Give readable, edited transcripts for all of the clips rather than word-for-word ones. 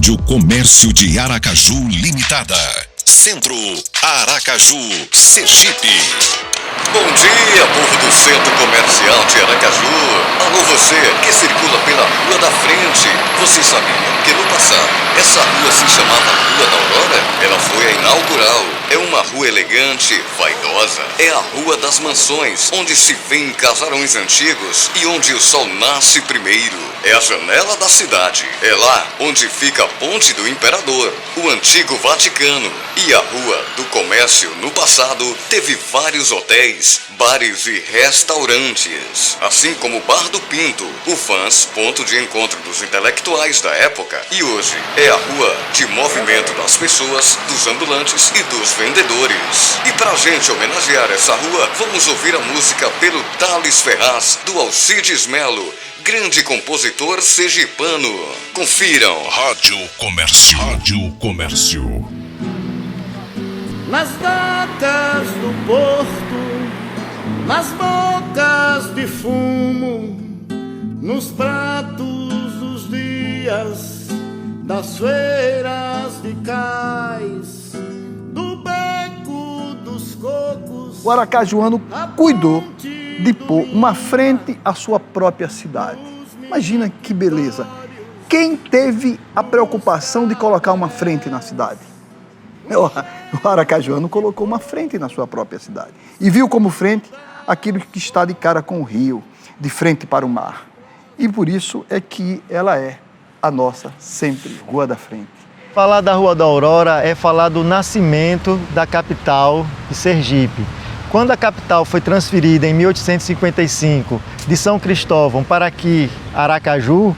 Rádio Comércio de Aracaju Limitada. Centro Aracaju, Sergipe. Bom dia, povo do Centro Comercial de Aracaju. Alô, você que circula pela Rua da Frente. Você sabia que no passado essa rua se chamava Rua da Aurora? Ela foi a inaugural. É uma rua elegante, vaidosa. É a Rua das Mansões, onde se vêem casarões antigos e onde o sol nasce primeiro. É a janela da cidade. É lá onde fica a Ponte do Imperador, o antigo Vaticano. E a Rua do Comércio, no passado, teve vários hotéis, bares e restaurantes. Assim como o Bar do Pinto, o Fãs, ponto de encontro dos intelectuais da época. E hoje é a rua de movimento das pessoas, dos ambulantes e dos vendedores. E pra gente homenagear essa rua, vamos ouvir a música pelo Thales Ferraz, do Alcides Melo, grande compositor sergipano. Confiram. Rádio Comércio. Rádio Comércio. Nas docas do porto, nas bocas de fumo, nos pratos dos dias, das feiras de cais, do beco dos cocos. O aracajuano cuidou de pôr uma frente à sua própria cidade. Imagina que beleza. Quem teve a preocupação de colocar uma frente na cidade? O aracajuano colocou uma frente na sua própria cidade e viu como frente aquilo que está de cara com o rio, de frente para o mar. E por isso é que ela é a nossa sempre Rua da Frente. Falar da Rua da Aurora é falar do nascimento da capital de Sergipe. Quando a capital foi transferida em 1855 de São Cristóvão para aqui, Aracaju,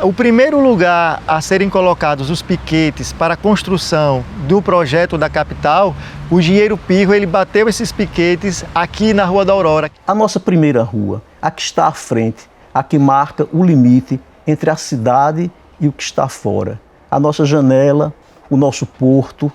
o primeiro lugar a serem colocados os piquetes para a construção do projeto da capital, o engenheiro Pirro, ele bateu esses piquetes aqui na Rua da Aurora. A nossa primeira rua, a que está à frente, a que marca o limite entre a cidade e o que está fora. A nossa janela, o nosso porto,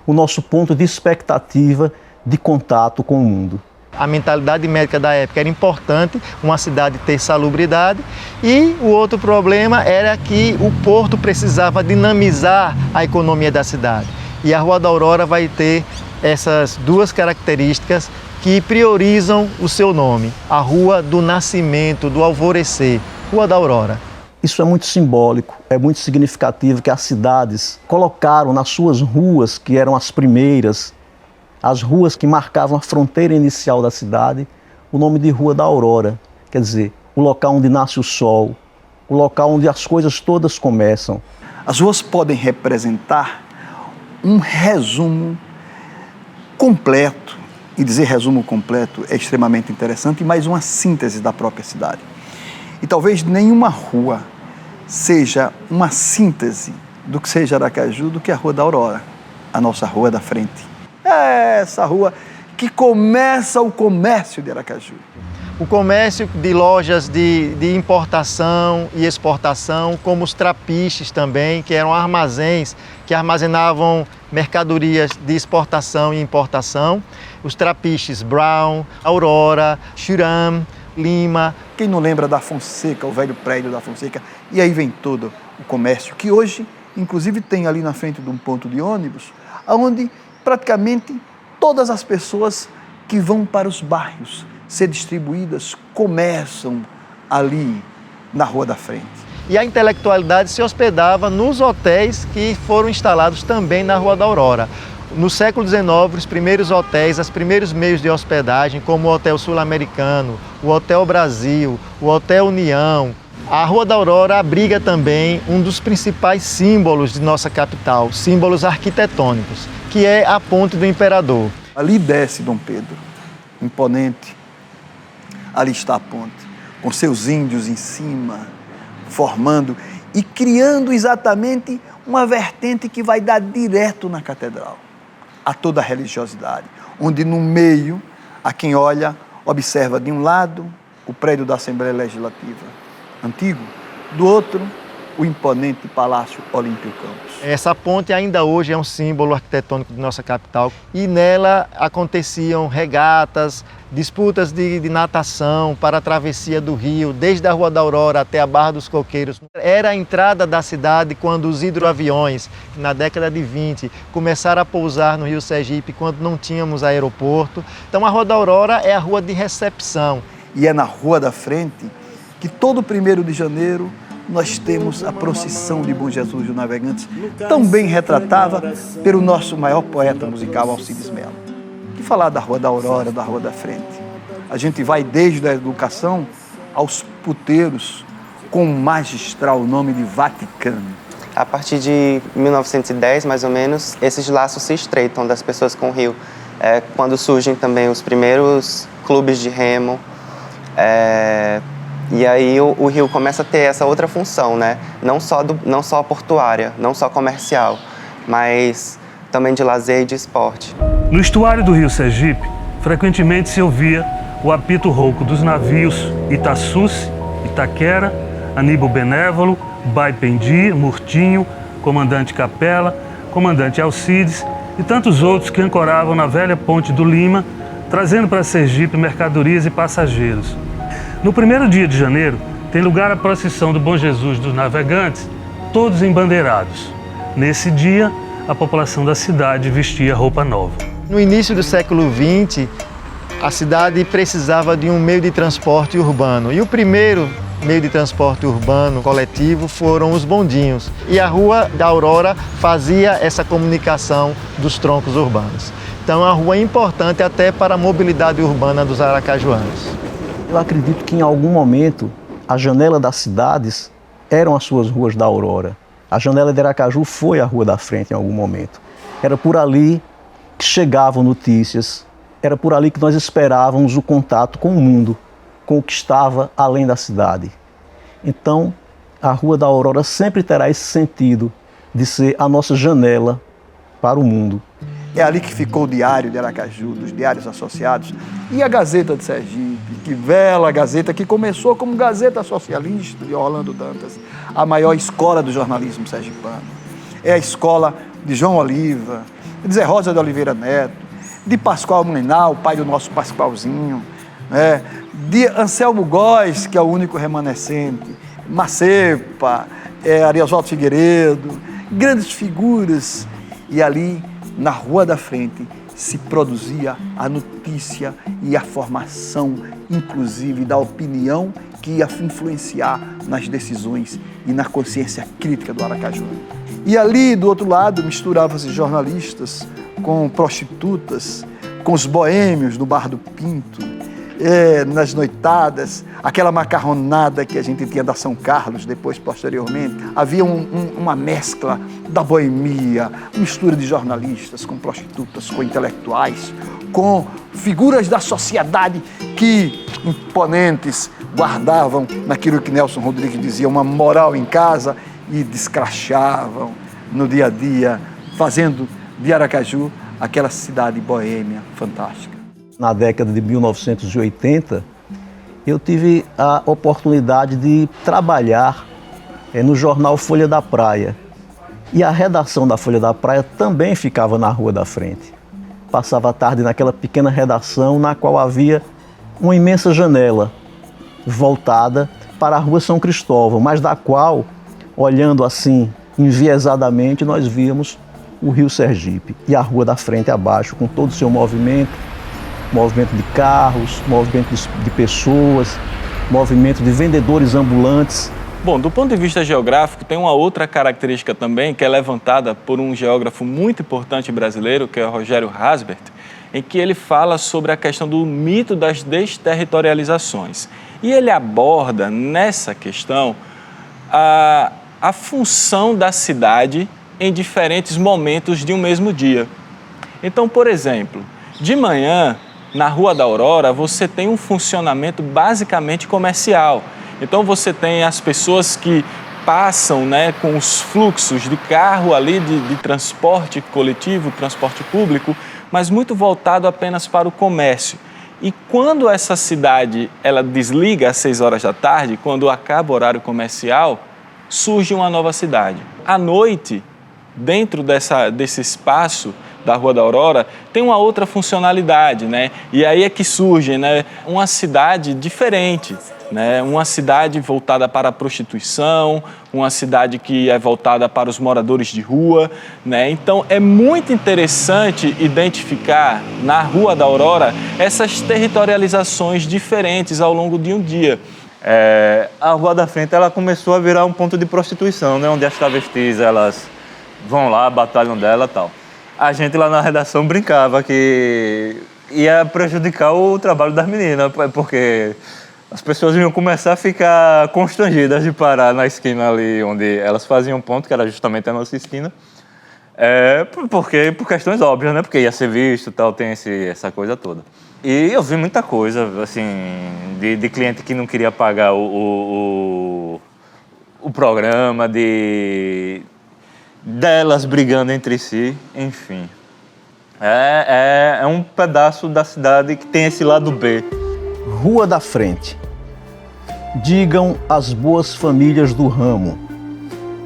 o nosso ponto de expectativa de contato com o mundo. A mentalidade médica da época era importante, uma cidade ter salubridade, e o outro problema era que o porto precisava dinamizar a economia da cidade. E a Rua da Aurora vai ter essas duas características que priorizam o seu nome, a Rua do Nascimento, do Alvorecer, Rua da Aurora. Isso é muito simbólico, é muito significativo que as cidades colocaram nas suas ruas, que eram as primeiras, as ruas que marcavam a fronteira inicial da cidade, o nome de Rua da Aurora, quer dizer, o local onde nasce o sol, o local onde as coisas todas começam. As ruas podem representar um resumo completo, e dizer resumo completo é extremamente interessante, mas uma síntese da própria cidade. E talvez nenhuma rua seja uma síntese do que seja Aracaju do que a Rua da Aurora, a nossa Rua da Frente. É essa rua que começa o comércio de Aracaju. O comércio de lojas de importação e exportação, como os trapiches também, que eram armazéns que armazenavam mercadorias de exportação e importação. Os trapiches Brown, Aurora, Churam, Lima. Quem não lembra da Fonseca, o velho prédio da Fonseca? E aí vem todo o comércio, que hoje, inclusive, tem ali na frente de um ponto de ônibus, onde praticamente todas as pessoas que vão para os bairros ser distribuídas começam ali na Rua da Frente. E a intelectualidade se hospedava nos hotéis que foram instalados também na Rua da Aurora. No século XIX, os primeiros hotéis, os primeiros meios de hospedagem, como o Hotel Sul-Americano, o Hotel Brasil, o Hotel União. A Rua da Aurora abriga também um dos principais símbolos de nossa capital, símbolos arquitetônicos, que é a Ponte do Imperador. Ali desce Dom Pedro, imponente. Ali está a ponte, com seus índios em cima, formando e criando exatamente uma vertente que vai dar direto na catedral, a toda a religiosidade, onde no meio, a quem olha, observa de um lado o prédio da Assembleia Legislativa antigo, do outro o imponente Palácio Olímpio Campos. Essa ponte ainda hoje é um símbolo arquitetônico de nossa capital e nela aconteciam regatas, disputas de natação para a travessia do rio, desde a Rua da Aurora até a Barra dos Coqueiros. Era a entrada da cidade quando os hidroaviões, na década de 20, começaram a pousar no Rio Sergipe quando não tínhamos aeroporto. Então a Rua da Aurora é a rua de recepção. E é na Rua da Frente que todo 1º de janeiro nós temos a procissão de Bom Jesus dos Navegantes, tão bem retratada pelo nosso maior poeta musical, Alcides Mello. Que falar da Rua da Aurora, da Rua da Frente? A gente vai desde a educação aos puteiros com o magistral nome de Vaticano. A partir de 1910, mais ou menos, esses laços se estreitam das pessoas com o rio. Quando surgem também os primeiros clubes de remo, e aí o rio começa a ter essa outra função, né? Não só portuária, não só comercial, mas também de lazer e de esporte. No estuário do Rio Sergipe, frequentemente se ouvia o apito rouco dos navios Itaçuce, Itaquera, Aníbal Benévolo, Baipendi, Murtinho, Comandante Capela, Comandante Alcides e tantos outros que ancoravam na velha Ponte do Lima, trazendo para Sergipe mercadorias e passageiros. No 1º dia de janeiro, tem lugar a procissão do Bom Jesus dos Navegantes, todos embandeirados. Nesse dia, a população da cidade vestia roupa nova. No início do século XX, a cidade precisava de um meio de transporte urbano. E o primeiro meio de transporte urbano coletivo foram os bondinhos. E a Rua da Aurora fazia essa comunicação dos troncos urbanos. Então é uma rua importante até para a mobilidade urbana dos aracajuanos. Eu acredito que em algum momento a janela das cidades eram as suas ruas da Aurora. A janela de Aracaju foi a Rua da Frente em algum momento. Era por ali que chegavam notícias, era por ali que nós esperávamos o contato com o mundo, com o que estava além da cidade. Então, a Rua da Aurora sempre terá esse sentido de ser a nossa janela para o mundo. É ali que ficou o Diário de Aracaju, dos diários associados, e a Gazeta de Sergipe, que bela Gazeta, que começou como Gazeta Socialista de Orlando Dantas, a maior escola do jornalismo sergipano. É a escola de João Oliva, de Zé Rosa de Oliveira Neto, de Pascoal Mlinal, pai do nosso Pascoalzinho, de Anselmo Góes, que é o único remanescente, Macepa, Ariosvaldo Figueiredo, grandes figuras, e ali na Rua da Frente se produzia a notícia e a formação, inclusive, da opinião que ia influenciar nas decisões e na consciência crítica do Aracaju. E ali, do outro lado, misturavam-se jornalistas com prostitutas, com os boêmios do Bar do Pinto, nas noitadas, aquela macarronada que a gente tinha da São Carlos, depois, posteriormente. Havia uma mescla da boemia, mistura de jornalistas com prostitutas, com intelectuais, com figuras da sociedade que, imponentes, guardavam naquilo que Nelson Rodrigues dizia, uma moral em casa, e descrachavam no dia a dia, fazendo de Aracaju aquela cidade boêmia fantástica. Na década de 1980, eu tive a oportunidade de trabalhar no jornal Folha da Praia. E a redação da Folha da Praia também ficava na Rua da Frente. Passava a tarde naquela pequena redação na qual havia uma imensa janela voltada para a Rua São Cristóvão, mas da qual, olhando assim enviesadamente, nós víamos o Rio Sergipe e a Rua da Frente abaixo, com todo o seu movimento de carros, movimento de pessoas, movimento de vendedores ambulantes. Bom, do ponto de vista geográfico, tem uma outra característica também que é levantada por um geógrafo muito importante brasileiro, que é o Rogério Hasbert, em que ele fala sobre a questão do mito das desterritorializações. E ele aborda nessa questão a função da cidade em diferentes momentos de um mesmo dia. Então, por exemplo, de manhã, na Rua da Aurora, você tem um funcionamento basicamente comercial. Então, você tem as pessoas que passam, com os fluxos de carro ali, de transporte coletivo, transporte público, mas muito voltado apenas para o comércio. E quando essa cidade ela desliga às 6 horas da tarde, quando acaba o horário comercial, surge uma nova cidade. À noite, dentro desse espaço da Rua da Aurora, tem uma outra funcionalidade, né? E aí é que surge, né, uma cidade diferente, né? Uma cidade voltada para a prostituição, uma cidade que é voltada para os moradores de rua, né? Então é muito interessante identificar na Rua da Aurora essas territorializações diferentes ao longo de um dia. A Rua da Frente ela começou a virar um ponto de prostituição, né? Onde as travestis elas vão lá, batalham dela e tal. A gente lá na redação brincava que ia prejudicar o trabalho das meninas, porque as pessoas iam começar a ficar constrangidas de parar na esquina ali onde elas faziam ponto, que era justamente a nossa esquina. Por questões óbvias, né? Porque ia ser visto e tal, tem essa coisa toda. E eu vi muita coisa, assim, de cliente que não queria pagar o programa, delas brigando entre si, enfim. É um pedaço da cidade que tem esse lado B. Rua da Frente. Digam às boas famílias do ramo.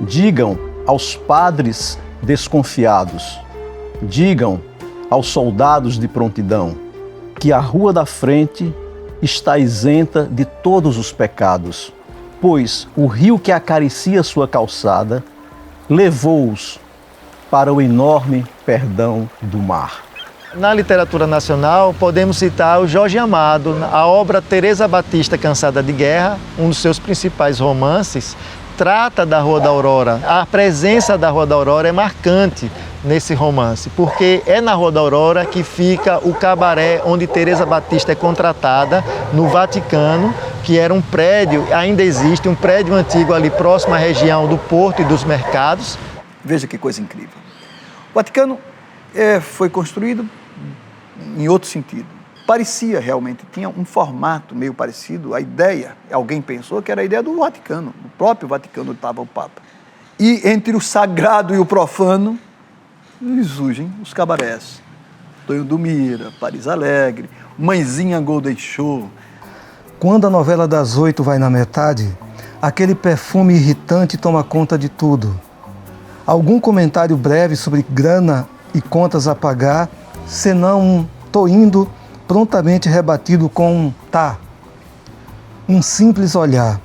Digam aos padres desconfiados. Digam aos soldados de prontidão que a Rua da Frente está isenta de todos os pecados, pois o rio que acaricia sua calçada levou-os para o enorme perdão do mar. Na literatura nacional, podemos citar o Jorge Amado, a obra Teresa Batista Cansada de Guerra, um dos seus principais romances, trata da Rua da Aurora. A presença da Rua da Aurora é marcante nesse romance, porque é na Rua da Aurora que fica o cabaré onde Teresa Batista é contratada, no Vaticano, que era um prédio, ainda existe, um prédio antigo ali próximo à região do Porto e dos Mercados. Veja que coisa incrível. O Vaticano foi construído em outro sentido. Parecia realmente, tinha um formato meio parecido, a ideia, alguém pensou que era a ideia do Vaticano, do próprio Vaticano onde estava o Papa. E entre o sagrado e o profano, surgem os cabarés. Tonho do Mira, Paris Alegre, Mãezinha Golden Show. Quando a novela das 8 vai na metade, aquele perfume irritante toma conta de tudo. Algum comentário breve sobre grana e contas a pagar, senão tô indo, prontamente rebatido com um tá. Um simples olhar.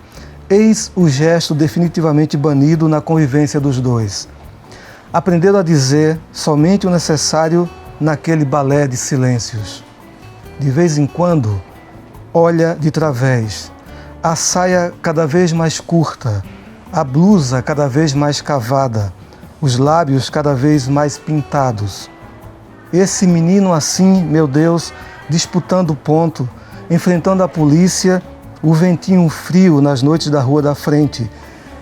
Eis o gesto definitivamente banido na convivência dos dois. Aprenderam a dizer somente o necessário naquele balé de silêncios. De vez em quando, olha de través. A saia cada vez mais curta, a blusa cada vez mais cavada, os lábios cada vez mais pintados. Esse menino assim, meu Deus, disputando ponto, enfrentando a polícia, o ventinho frio nas noites da Rua da Frente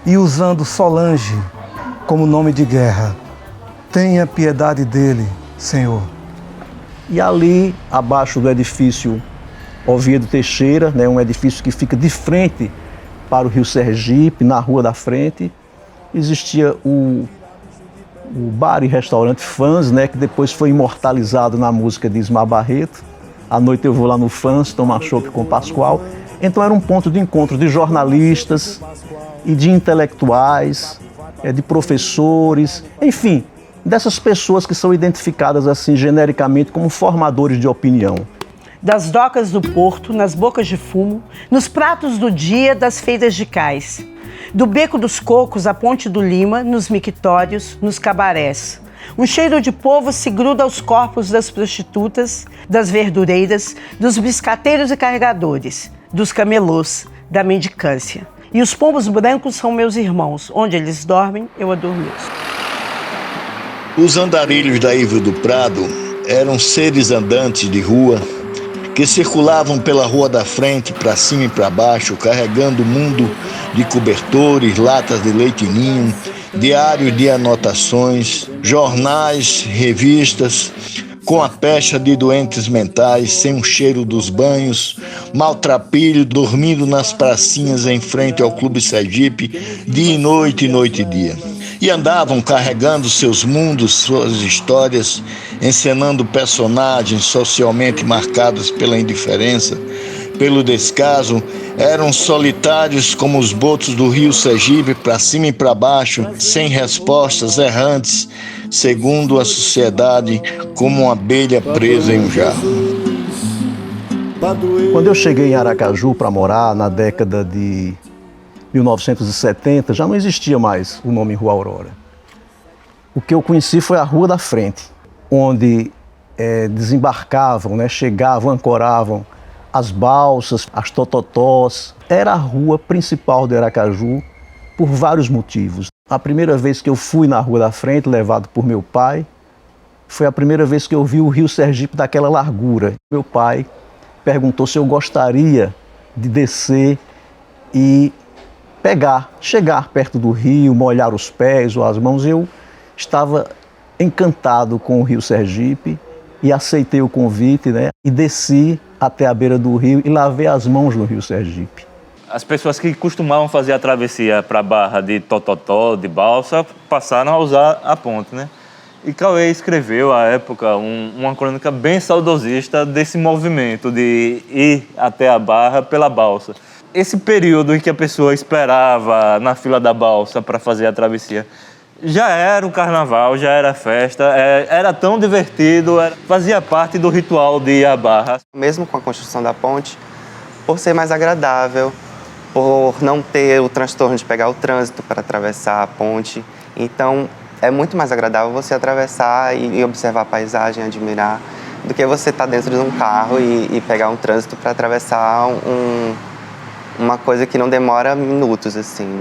e usando Solange como nome de guerra. Tenha piedade dele, Senhor. E ali, abaixo do edifício Oviedo Teixeira, né, um edifício que fica de frente para o Rio Sergipe, na Rua da Frente, existia o bar e restaurante Fãs, né, que depois foi imortalizado na música de Ismar Barreto. À noite eu vou lá no Fãs tomar chopp com o Pascoal. Então era um ponto de encontro de jornalistas e de intelectuais, de professores, enfim, dessas pessoas que são identificadas assim genericamente como formadores de opinião. Das docas do porto, nas bocas de fumo, nos pratos do dia das feiras de cais. Do Beco dos Cocos à Ponte do Lima, nos mictórios, nos cabarés. Um cheiro de povo se gruda aos corpos das prostitutas, das verdureiras, dos biscateiros e carregadores, dos camelôs, da mendicância. E os pombos brancos são meus irmãos. Onde eles dormem, eu adormeço. Os andarilhos da Ilha do Prado eram seres andantes de rua que circulavam pela Rua da Frente, para cima e para baixo, carregando o mundo de cobertores, latas de leite ninho, diários de anotações, jornais, revistas, com a pecha de doentes mentais, sem o cheiro dos banhos, maltrapilho, dormindo nas pracinhas em frente ao Clube Sergipe, dia e noite e dia. E andavam carregando seus mundos, suas histórias, encenando personagens socialmente marcados pela indiferença, pelo descaso, eram solitários como os botos do rio Sergipe, para cima e para baixo, sem respostas, errantes, segundo a sociedade, como uma abelha presa em um jarro. Quando eu cheguei em Aracaju para morar, na década de 1970, já não existia mais o nome Rua Aurora. O que eu conheci foi a Rua da Frente, onde desembarcavam, chegavam, ancoravam as balsas, as tototós. Era a rua principal de Aracaju por vários motivos. A primeira vez que eu fui na Rua da Frente, levado por meu pai, foi a primeira vez que eu vi o rio Sergipe daquela largura. Meu pai perguntou se eu gostaria de descer e chegar perto do rio, molhar os pés ou as mãos. Eu estava encantado com o rio Sergipe e aceitei o convite, e desci até a beira do rio e lavei as mãos no rio Sergipe. As pessoas que costumavam fazer a travessia para a Barra de tototó, de balsa, passaram a usar a ponte, E Cauê escreveu, à época, uma crônica bem saudosista desse movimento de ir até a Barra pela balsa. Esse período em que a pessoa esperava na fila da balsa para fazer a travessia, já era o carnaval, já era festa, era tão divertido, fazia parte do ritual de ir à Barra. Mesmo com a construção da ponte, por ser mais agradável, por não ter o transtorno de pegar o trânsito para atravessar a ponte, então é muito mais agradável você atravessar e observar a paisagem, admirar, do que você estar dentro de um carro e pegar um trânsito para atravessar uma coisa que não demora minutos, assim,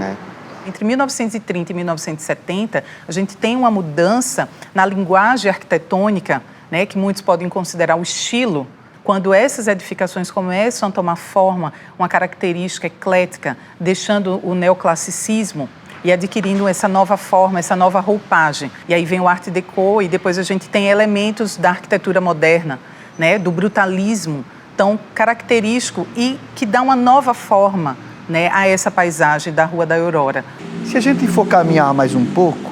Entre 1930 e 1970, a gente tem uma mudança na linguagem arquitetônica, que muitos podem considerar o estilo, quando essas edificações começam a tomar forma, uma característica eclética, deixando o neoclassicismo e adquirindo essa nova forma, essa nova roupagem. E aí vem o Art Deco e depois a gente tem elementos da arquitetura moderna, do brutalismo tão característico e que dá uma nova forma a essa paisagem da Rua da Aurora. Se a gente for caminhar mais um pouco,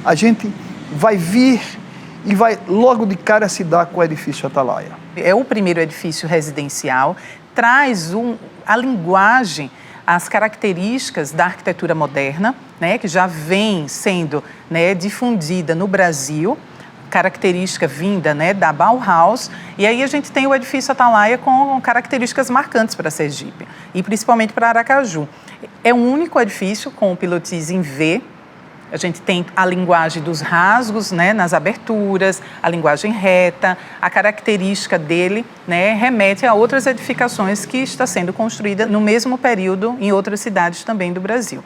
a gente vai vir e vai logo de cara se dar com o edifício Atalaia. É o primeiro edifício residencial, traz a linguagem, as características da arquitetura moderna, que já vem sendo difundida no Brasil, característica vinda da Bauhaus, e aí a gente tem o edifício Atalaia com características marcantes para Sergipe, e principalmente para Aracaju. É o único edifício com o pilotis em V. A gente tem a linguagem dos rasgos nas aberturas, a linguagem reta, a característica dele remete a outras edificações que está sendo construída no mesmo período em outras cidades também do Brasil.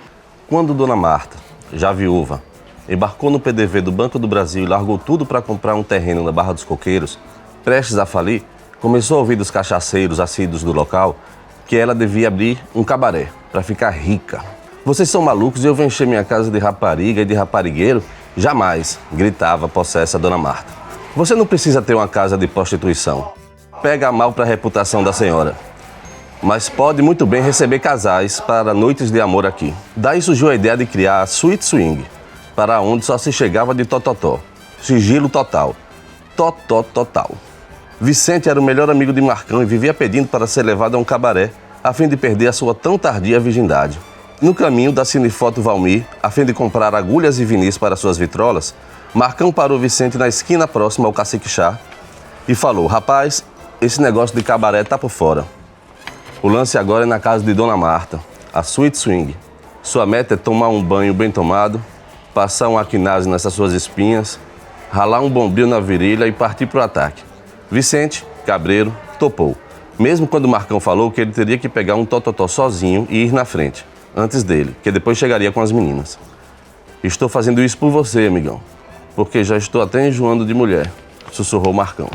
Quando Dona Marta, já viúva, embarcou no PDV do Banco do Brasil e largou tudo para comprar um terreno na Barra dos Coqueiros, prestes a falir, começou a ouvir dos cachaceiros assíduos do local que ela devia abrir um cabaré para ficar rica. Vocês são malucos e eu vou encher minha casa de rapariga e de raparigueiro? Jamais, gritava possessa Dona Marta. Você não precisa ter uma casa de prostituição. Pega mal para a reputação da senhora. Mas pode muito bem receber casais para noites de amor aqui. Daí surgiu a ideia de criar a Suite Swing, para onde só se chegava de tototó. Sigilo total. Totó total. Vicente era o melhor amigo de Marcão e vivia pedindo para ser levado a um cabaré, a fim de perder a sua tão tardia virgindade. No caminho da Cinefoto Valmir, a fim de comprar agulhas e vinis para suas vitrolas, Marcão parou Vicente na esquina próxima ao Cacique Chá e falou: rapaz, esse negócio de cabaré tá por fora. O lance agora é na casa de Dona Marta, a Suite Swing. Sua meta é tomar um banho bem tomado, passar um aquinase nessas suas espinhas, ralar um bombril na virilha e partir pro ataque. Vicente, cabreiro, topou. Mesmo quando Marcão falou que ele teria que pegar um tototó sozinho e ir na frente, antes dele, que depois chegaria com as meninas. Estou fazendo isso por você, amigão, porque já estou até enjoando de mulher, sussurrou Marcão.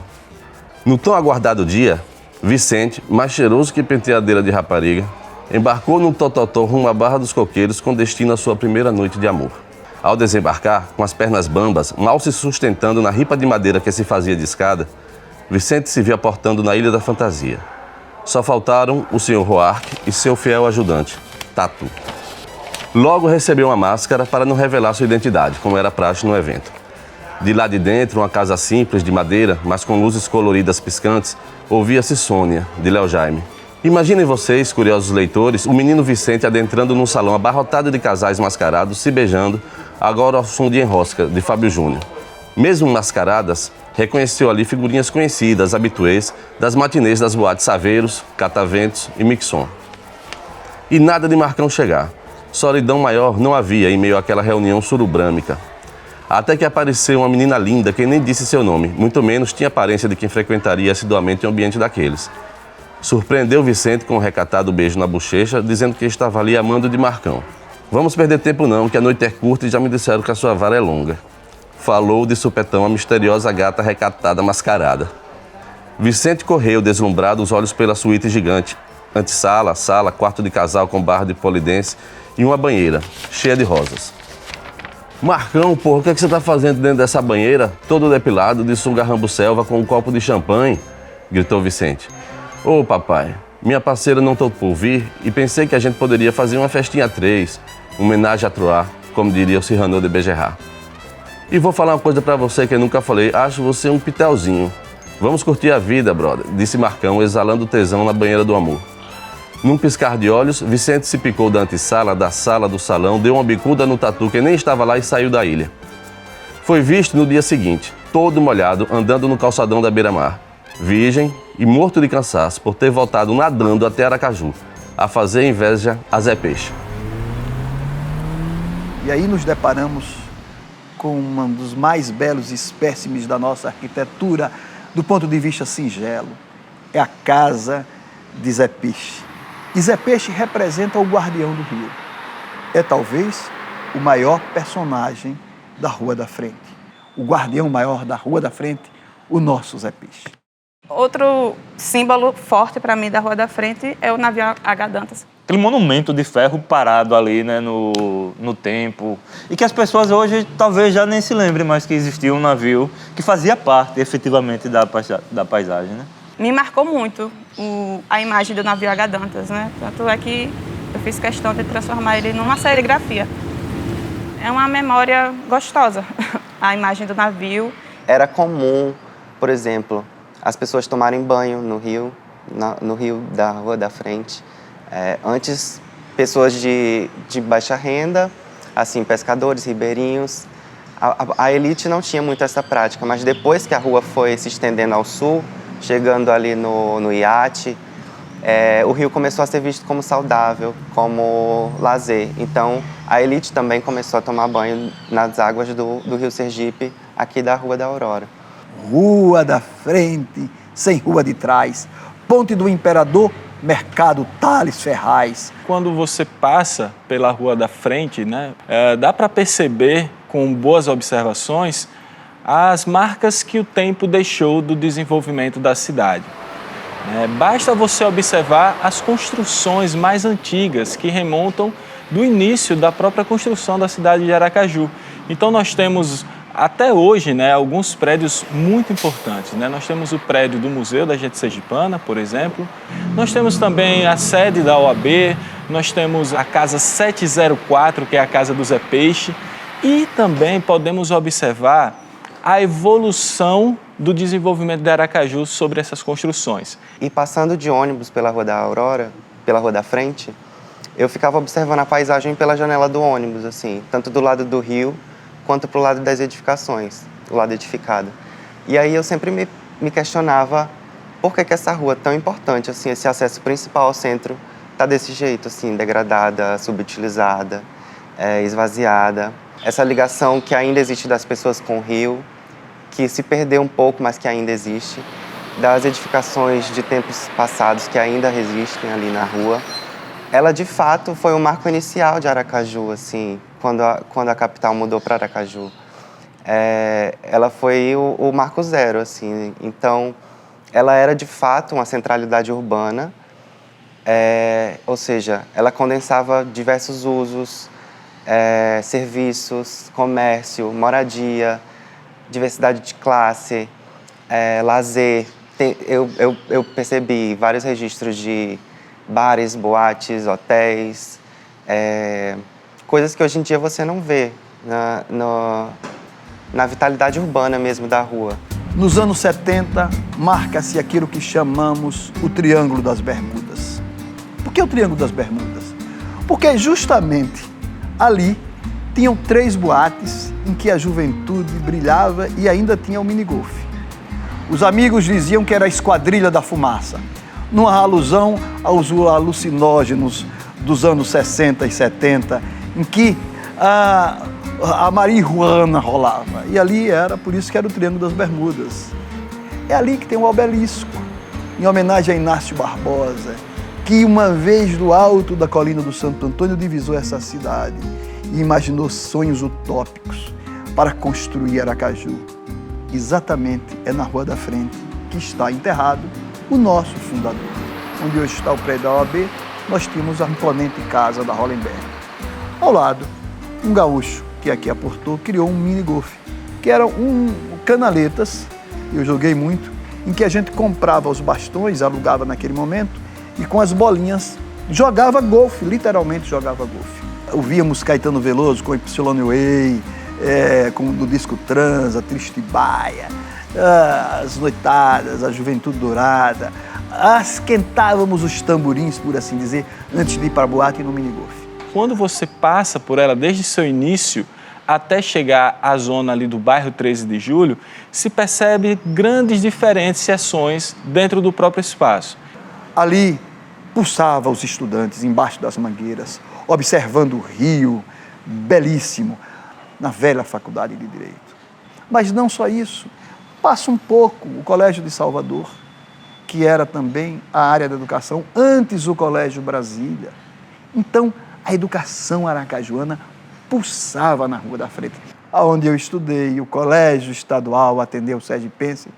No tão aguardado dia, Vicente, mais cheiroso que penteadeira de rapariga, embarcou num tototó rumo à Barra dos Coqueiros com destino à sua primeira noite de amor. Ao desembarcar, com as pernas bambas, mal se sustentando na ripa de madeira que se fazia de escada, Vicente se viu aportando na Ilha da Fantasia. Só faltaram o Sr. Roark e seu fiel ajudante, Tatu. Logo recebeu uma máscara para não revelar sua identidade, como era praxe no evento. De lá de dentro, uma casa simples de madeira, mas com luzes coloridas piscantes, ouvia-se Sônia, de Léo Jaime. Imaginem vocês, curiosos leitores, o menino Vicente adentrando num salão abarrotado de casais mascarados, se beijando, agora ao som de Enrosca, de Fábio Júnior. Mesmo mascaradas, reconheceu ali figurinhas conhecidas, habituês, das matinês das boates Saveiros, Cataventos e Mixon. E nada de Marcão chegar. Solidão maior não havia em meio àquela reunião surubrâmica. Até que apareceu uma menina linda que nem disse seu nome, muito menos tinha aparência de quem frequentaria assiduamente um ambiente daqueles. Surpreendeu Vicente com um recatado beijo na bochecha, dizendo que estava ali amando de Marcão. Vamos perder tempo não, que a noite é curta e já me disseram que a sua vara é longa. Falou de supetão a misteriosa gata recatada mascarada. Vicente correu, deslumbrado, os olhos pela suíte gigante. Antessala, sala, quarto de casal com barra de polidense e uma banheira, cheia de rosas. Marcão, porra, o que é que você tá fazendo dentro dessa banheira? Todo depilado, de sunga rambo-selva com um copo de champanhe? Gritou Vicente. Ô, papai, minha parceira não topou vir e pensei que a gente poderia fazer uma festinha a três, uma homenagem a Troar, como diria o Cyrano de Bergerac. E vou falar uma coisa pra você que eu nunca falei, acho você um pitelzinho. Vamos curtir a vida, brother, disse Marcão, exalando tesão na banheira do amor. Num piscar de olhos, Vicente se picou da antessala, da sala, do salão, deu uma bicuda no tatu que nem estava lá e saiu da ilha. Foi visto no dia seguinte, todo molhado, andando no calçadão da beira-mar. Virgem e morto de cansaço por ter voltado nadando até Aracaju, a fazer inveja a Zé Peixe. E aí nos deparamos com um dos mais belos espécimes da nossa arquitetura, do ponto de vista singelo. É a casa de Zé Peixe. E Zé Peixe representa o guardião do rio. É talvez o maior personagem da Rua da Frente. O guardião maior da Rua da Frente, o nosso Zé Peixe. Outro símbolo forte para mim da Rua da Frente é o navio H. Dantas. Aquele monumento de ferro parado ali, né, no tempo. E que as pessoas hoje talvez já nem se lembrem mais que existia um navio que fazia parte, efetivamente, da paisagem, né? Me marcou muito a imagem do navio H. Dantas, né? Tanto é que eu fiz questão de transformar ele numa serigrafia. É uma memória gostosa, a imagem do navio. Era comum, por exemplo, as pessoas tomarem banho no rio da Rua da Frente. Antes, pessoas de baixa renda, assim, pescadores, ribeirinhos. A elite não tinha muito essa prática, mas depois que a rua foi se estendendo ao sul, chegando ali no iate, o rio começou a ser visto como saudável, como lazer. Então, a elite também começou a tomar banho nas águas do rio Sergipe, aqui da Rua da Aurora. Rua da Frente, sem rua de trás. Ponte do Imperador, Mercado Tales Ferraz. Quando você passa pela Rua da Frente, né, dá para perceber, com boas observações, as marcas que o tempo deixou do desenvolvimento da cidade. Basta você observar as construções mais antigas que remontam do início da própria construção da cidade de Aracaju. Então nós temos até hoje, né, alguns prédios muito importantes, né? Nós temos o prédio do Museu da Gente Sergipana, por exemplo. Nós temos também a sede da OAB, nós temos a Casa 704, que é a Casa do Zé Peixe, e também podemos observar a evolução do desenvolvimento de Aracaju sobre essas construções. E passando de ônibus pela Rua da Aurora, pela Rua da Frente, eu ficava observando a paisagem pela janela do ônibus, assim, tanto do lado do rio quanto para o lado das edificações, o lado edificado. E aí eu sempre me questionava por que essa rua tão importante, assim, esse acesso principal ao centro tá desse jeito, assim, degradada, subutilizada, esvaziada. Essa ligação que ainda existe das pessoas com o rio, que se perdeu um pouco, mas que ainda existe, das edificações de tempos passados que ainda resistem ali na rua. Ela, de fato, foi o marco inicial de Aracaju, assim, quando a capital mudou para Aracaju. Ela foi o marco zero, assim. Então, ela era, de fato, uma centralidade urbana, ou seja, ela condensava diversos usos, serviços, comércio, moradia, diversidade de classe, lazer. Eu percebi vários registros de bares, boates, hotéis, coisas que hoje em dia você não vê na vitalidade urbana mesmo da rua. Nos anos 70, marca-se aquilo que chamamos o Triângulo das Bermudas. Por que o Triângulo das Bermudas? Porque justamente ali tinham 3 boates em que a juventude brilhava e ainda tinha o minigolf. Os amigos diziam que era a Esquadrilha da Fumaça, numa alusão aos alucinógenos dos anos 60 e 70, em que a marihuana rolava. E ali era, por isso que era o Triângulo das Bermudas. É ali que tem o obelisco, em homenagem a Inácio Barbosa, que uma vez do alto da colina do Santo Antônio divisou essa cidade e imaginou sonhos utópicos para construir Aracaju. Exatamente é na Rua da Frente que está enterrado o nosso fundador. Onde hoje está o prédio da OAB, nós tínhamos a imponente casa da Hollenberg. Ao lado, um gaúcho que aqui aportou criou um mini-golf, que eram canaletas, eu joguei muito, em que a gente comprava os bastões, alugava naquele momento, e com as bolinhas jogava golfe, literalmente jogava golfe. Ouvíamos Caetano Veloso com Y Way, do disco Transa, Triste Baia, as noitadas, a Juventude Dourada, esquentávamos os tamborins, por assim dizer, antes de ir para a boate e no minigolf. Quando você passa por ela desde seu início até chegar à zona ali do bairro 13 de Julho, se percebe grandes diferenciações dentro do próprio espaço. Ali pulsava os estudantes embaixo das mangueiras, observando o rio, belíssimo, na velha Faculdade de Direito. Mas não só isso, passa um pouco o Colégio de Salvador, que era também a área da educação, antes o Colégio Brasília. Então, a educação aracajuana pulsava na Rua da Frente, onde eu estudei, o Colégio Estadual Ateneu Sergipense,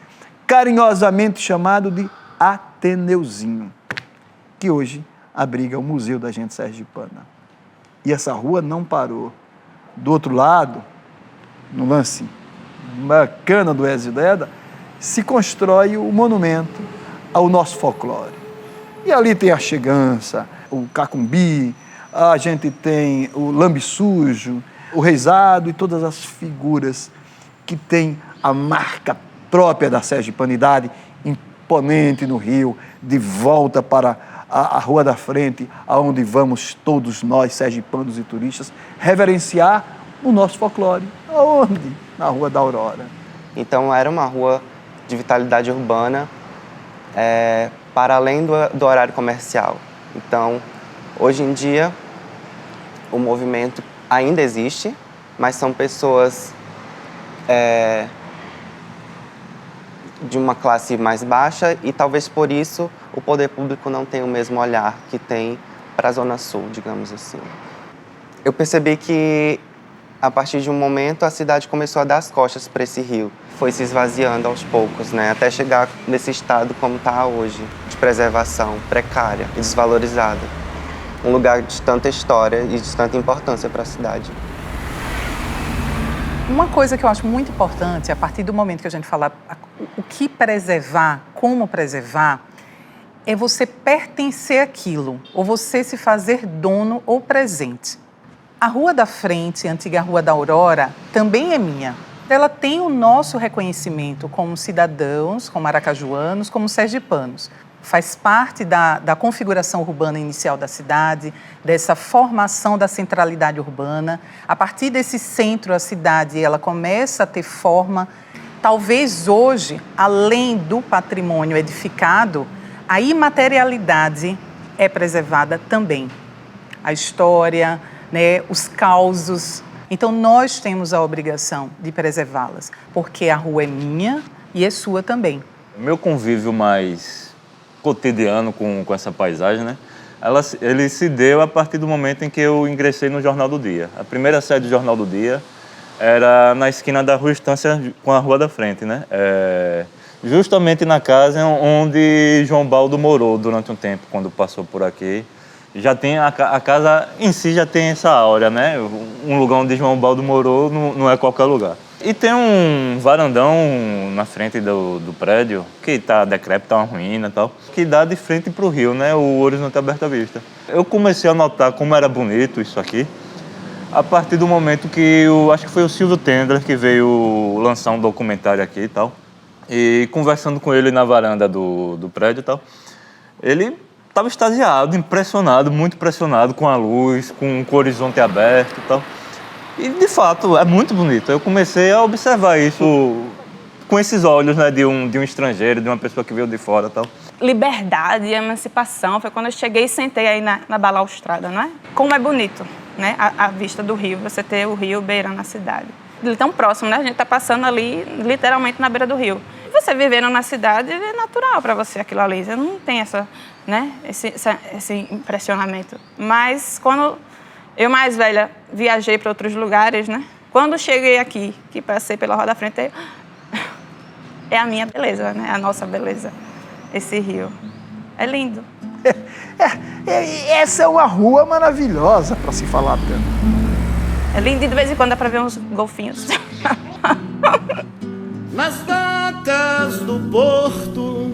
carinhosamente chamado de Ateneuzinho, que hoje abriga o Museu da Gente Sergipana. E essa rua não parou. Do outro lado, no lance bacana do Exideda, se constrói o monumento ao nosso folclore. E ali tem a Chegança, o Cacumbi, a gente tem o Lambe Sujo, o Reisado e todas as figuras que têm a marca própria da sergipanidade, imponente no Rio, de volta para a Rua da Frente, aonde vamos todos nós, sergipanos e turistas, reverenciar o nosso folclore. Aonde? Na Rua da Aurora. Então era uma rua de vitalidade urbana, para além do horário comercial. Então, hoje em dia, o movimento ainda existe, mas são pessoas de uma classe mais baixa e talvez por isso o poder público não tem o mesmo olhar que tem para a Zona Sul, digamos assim. Eu percebi que, a partir de um momento, a cidade começou a dar as costas para esse rio. Foi se esvaziando aos poucos, né? Até chegar nesse estado como está hoje, de preservação precária e desvalorizada. Um lugar de tanta história e de tanta importância para a cidade. Uma coisa que eu acho muito importante, a partir do momento que a gente fala o que preservar, como preservar, é você pertencer àquilo, ou você se fazer dono ou presente. A Rua da Frente, a antiga Rua da Aurora, também é minha. Ela tem o nosso reconhecimento como cidadãos, como aracajuanos, como sergipanos. Faz parte da configuração urbana inicial da cidade, dessa formação da centralidade urbana. A partir desse centro, a cidade ela começa a ter forma. Talvez hoje, além do patrimônio edificado, a imaterialidade é preservada também. A história, né, os causos. Então, nós temos a obrigação de preservá-las, porque a rua é minha e é sua também. O meu convívio mais cotidiano com essa paisagem, né? Ele se deu a partir do momento em que eu ingressei no Jornal do Dia. A primeira sede do Jornal do Dia era na esquina da Rua Estância com a Rua da Frente, né? Justamente na casa onde João Baldo morou durante um tempo, quando passou por aqui. Já tem a casa em si já tem essa áurea, né? Um lugar onde João Baldo morou não é qualquer lugar. E tem um varandão na frente do prédio, que está decrépito, está uma ruína e tal, que dá de frente para o rio, né? O Horizonte Aberto à Vista. Eu comecei a notar como era bonito isso aqui, a partir do momento que acho que foi o Silvio Tendler que veio lançar um documentário aqui e tal. E conversando com ele na varanda do prédio e tal, ele estava extasiado, impressionado, muito impressionado com a luz, com o horizonte aberto e tal. E, de fato, é muito bonito. Eu comecei a observar isso com esses olhos, né, de um estrangeiro, de uma pessoa que veio de fora e tal. Liberdade e emancipação foi quando eu cheguei e sentei aí na balaustrada, não é? Como é bonito, né? A vista do rio, você ter o rio beirando a cidade. Ele tão próximo, né? A gente tá passando ali, literalmente, na beira do rio. E você vivendo na cidade, é natural para você aquilo ali. Você não tem esse impressionamento. Mas quando eu, mais velha, viajei para outros lugares, né? Quando cheguei aqui, que passei pela Rua da Frente, é a minha beleza, né? A nossa beleza. Esse rio. É lindo. Essa é uma rua maravilhosa para se falar tanto. É lindo e de vez em quando dá para ver uns golfinhos. Nas docas do porto,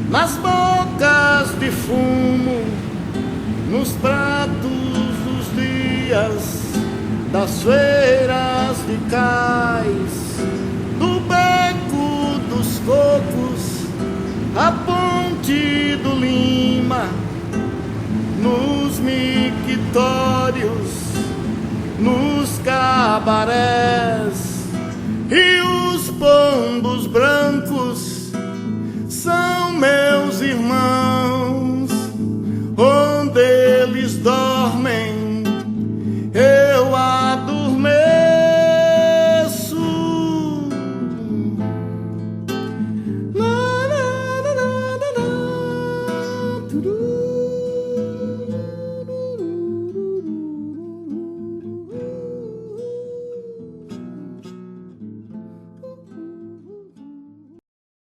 nas bocas de fumo, nos pratos dos dias, das feiras de cais, do beco dos cocos, a ponte do Lima, nos mictórios, nos cabarés e os